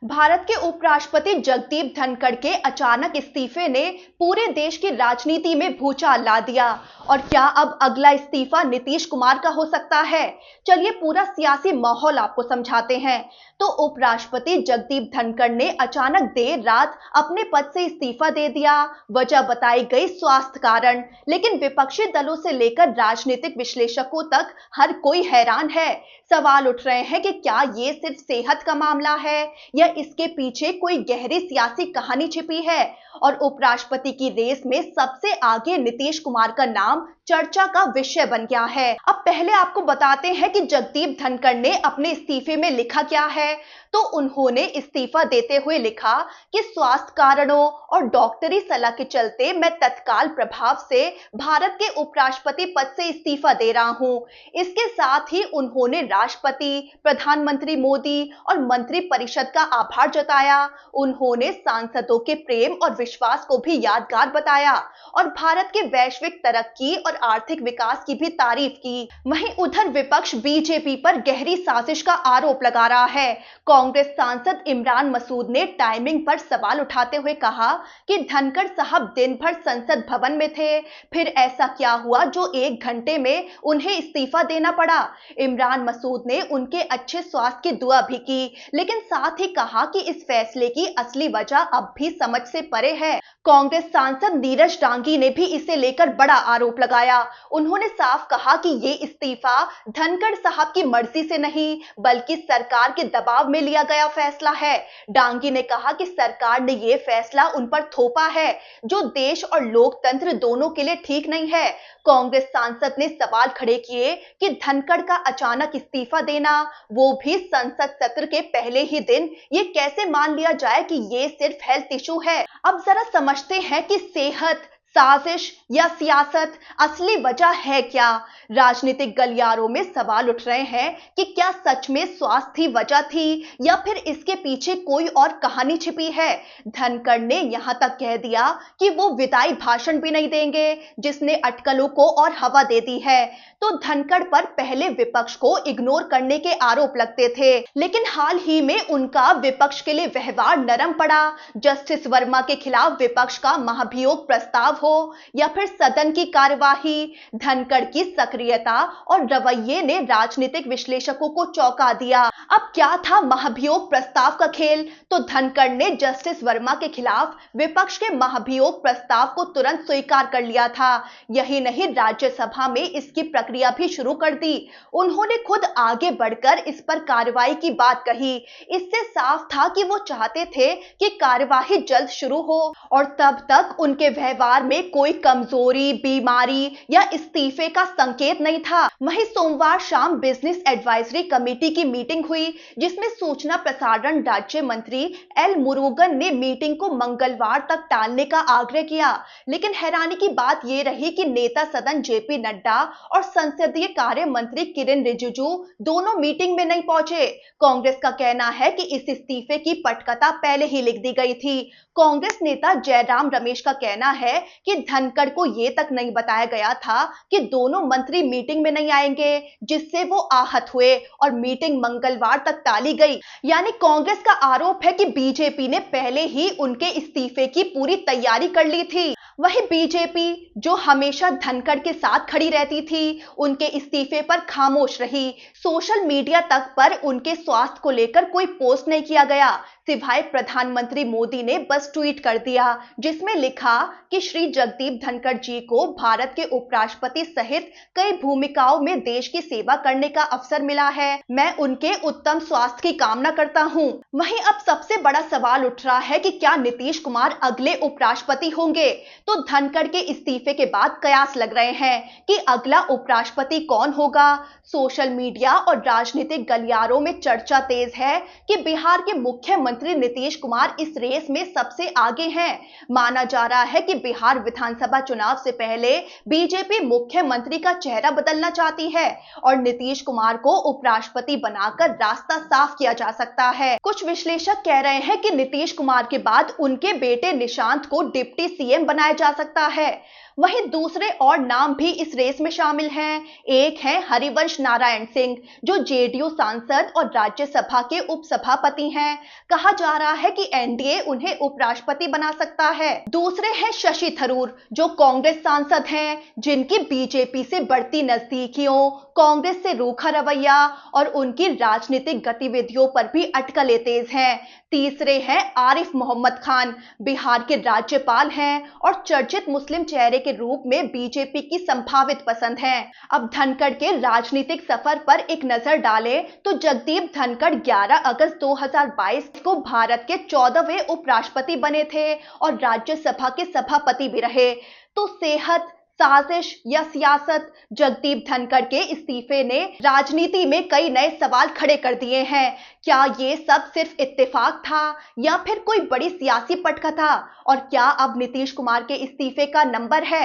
भारत के उपराष्ट्रपति जगदीप धनखड़ के अचानक इस्तीफे ने पूरे देश की राजनीति में भूचाल ला दिया। और क्या अब अगला इस्तीफा नीतीश कुमार का हो सकता है? चलिए पूरा सियासी माहौल आपको समझाते हैं। तो उपराष्ट्रपति जगदीप धनखड़ ने अचानक देर रात अपने पद से इस्तीफा दे दिया। वजह बताई गई स्वास्थ्य कारण, लेकिन विपक्षी दलों से लेकर राजनीतिक विश्लेषकों तक हर कोई हैरान है। सवाल उठ रहे हैं कि क्या ये सिर्फ सेहत का मामला है या इसके पीछे कोई गहरी सियासी कहानी छिपी है। और उपराष्ट्रपति की रेस में सबसे आगे नीतीश कुमार का नाम चर्चा का विषय बन गया है। अब पहले आपको बताते हैं कि जगदीप धनखड़ ने अपने इस्तीफे में लिखा क्या है। तो उन्होंने इस्तीफा देते हुए लिखा कि स्वास्थ्य कारणों और डॉक्टरी सलाह के चलते मैं तत्काल प्रभाव से भारत के उपराष्ट्रपति पद से इस्तीफा दे रहा हूं। इसके साथ ही उन्होंने राष्ट्रपति, प्रधानमंत्री मोदी और मंत्री परिषद का आभार जताया। उन्होंने सांसदों के प्रेम और विश्वास को भी यादगार बताया और भारत के वैश्विक तरक्की और आर्थिक विकास की भी तारीफ की। वहीं उधर विपक्ष बीजेपी पर गहरी साजिश का आरोप लगा रहा है। कांग्रेस सांसद इमरान मसूद ने टाइमिंग पर सवाल उठाते हुए कहा कि धनखड़ साहब दिन भर संसद भवन में थे, फिर ऐसा क्या हुआ जो 1 घंटे में उन्हें इस्तीफा देना पड़ा। इमरान मसूद ने उनके अच्छे स्वास्थ्य की दुआ भी की, लेकिन साथ ही कहा कि इस फैसले की असली वजह अब भी समझ से परे है। कांग्रेस सांसद नीरज डांगी ने भी इसे लेकर बड़ा आरोप लगाया। उन्होंने साफ कहा कि ये इस्तीफा धनखड़ साहब की मर्जी से नहीं बल्कि सरकार के दबाव में लिया गया फैसला है। डांगी ने कहा कि सरकार ने ये फैसला उन पर थोपा है जो देश और लोकतंत्र दोनों के लिए ठीक नहीं है। कांग्रेस सांसद ने सवाल खड़े किए कि धनखड़ का अचानक इस्तीफा देना, वो भी संसद सत्र के पहले ही दिन, ये कैसे मान लिया जाए कि ये सिर्फ हेल्थ इशू है। अब जरा समझते हैं कि सेहत, साजिश या सियासत, असली वजह है क्या। राजनीतिक गलियारों में सवाल उठ रहे हैं कि क्या सच में स्वास्थ्य ही वजह थी या फिर इसके पीछे कोई और कहानी छिपी है। धनखड़ ने यहां तक कह दिया कि वो विदाई भाषण भी नहीं देंगे, जिसने अटकलों को और हवा दे दी है। तो धनखड़ पर पहले विपक्ष को इग्नोर करने के आरोप लगते थे, लेकिन हाल ही में उनका विपक्ष के लिए व्यवहार नरम पड़ा। जस्टिस वर्मा के खिलाफ विपक्ष का महाभियोग प्रस्ताव हो या फिर सदन की कार्यवाही, धनखड़ की सक्रियता और रवैये ने राजनीतिक विश्लेषकों को चौंका दिया। अब क्या था महाभियोग प्रस्ताव का खेल? तो धनखड़ ने जस्टिस वर्मा के खिलाफ विपक्ष के महाभियोग प्रस्ताव को तुरंत स्वीकार कर लिया था। यही नहीं, राज्यसभा में इसकी प्रक्रिया भी शुरू कर दी। उन्होंने खुद आगे बढ़कर इस पर कार्रवाई की बात कही। इससे साफ था कि वो चाहते थे कि कार्यवाही जल्द शुरू हो और तब तक उनके व्यवहार में कोई कमजोरी, बीमारी या इस्तीफे का संकेत नहीं था। वहीं सोमवार शाम बिजनेस एडवाइजरी कमेटी की मीटिंग हुई, जिसमें सूचना प्रसारण राज्य मंत्री एल मुरुगन ने मीटिंग को मंगलवार तक टालने का आग्रह किया। लेकिन हैरानी की बात यह रही कि नेता सदन जेपी नड्डा और संसदीय कार्य मंत्री किरेन रिजिजू दोनों मीटिंग में नहीं पहुंचे। कांग्रेस का कहना है कि इस इस्तीफे की पटकथा पहले ही लिख दी गई थी। कांग्रेस नेता जयराम रमेश का कहना है कि धनखड़ को यह तक नहीं बताया गया था कि दोनों मंत्री मीटिंग में नहीं आएंगे, जिससे वो आहत हुए और मीटिंग मंगलवार तक टाली गई। यानी कांग्रेस का आरोप है कि बीजेपी ने पहले ही उनके इस्तीफे की पूरी तैयारी कर ली थी। वही बीजेपी, जो हमेशा धनखड़ के साथ खड़ी रहती थी, उनके इस्तीफे पर खामोश रही। सोशल मीडिया तक पर उनके स्वास्थ्य को लेकर कोई पोस्ट नहीं किया गया, सिवाय प्रधानमंत्री मोदी ने बस ट्वीट कर दिया, जिसमें लिखा कि श्री जगदीप धनखड़ जी को भारत के उपराष्ट्रपति सहित कई भूमिकाओं में देश की सेवा करने का अवसर मिला है। मैं उनके उत्तम स्वास्थ्य की कामना करता हूं। वहीं अब सबसे बड़ा सवाल उठ रहा है कि क्या नीतीश कुमार अगले उपराष्ट्रपति होंगे। तो धनखड़ के इस्तीफे के बाद कयास लग रहे हैं कि अगला उपराष्ट्रपति कौन होगा। सोशल मीडिया और राजनीतिक गलियारों में चर्चा तेज है कि बिहार के मुख्यमंत्री नीतीश कुमार इस रेस में सबसे आगे हैं। माना जा रहा है कि बिहार विधानसभा चुनाव से पहले बीजेपी मुख्यमंत्री का चेहरा बदलना चाहती है और नीतीश कुमार को उपराष्ट्रपति बनाकर रास्ता साफ किया जा सकता है। कुछ विश्लेषक कह रहे हैं कि नीतीश कुमार के बाद उनके बेटे निशांत को डिप्टी सीएम बनाया जा सकता है। वहीं दूसरे और नाम भी इस रेस में शामिल हैं। एक है हरिवंश नारायण सिंह, जो जेडीयू सांसद और राज्यसभा के उपसभापति हैं। कहा जा रहा है कि एनडीए उन्हें उपराष्ट्रपति बना सकता है। दूसरे हैं शशि थरूर, जो कांग्रेस सांसद हैं, जिनकी बीजेपी से बढ़ती नजदीकियों, कांग्रेस से रूखा रवैया और उनकी राजनीतिक गतिविधियों पर भी अटकलें तेज हैं। तीसरे हैं आरिफ मोहम्मद खान, बिहार के राज्यपाल हैं और चर्चित मुस्लिम चेहरे के रूप में बीजेपी की संभावित पसंद हैं। अब धनखड़ के राजनीतिक सफर पर एक नजर डालें तो जगदीप धनखड़ 11 अगस्त 2022 को भारत के 14वें उपराष्ट्रपति बने थे और राज्यसभा के सभापति भी रहे। तो सेहत, साजिश या सियासत, जगदीप धनखड़ के इस्तीफे ने राजनीति में कई नए सवाल खड़े कर दिए हैं। क्या ये सब सिर्फ इत्तेफाक था या फिर कोई बड़ी सियासी पटकथा? और क्या अब नीतीश कुमार के इस्तीफे का नंबर है?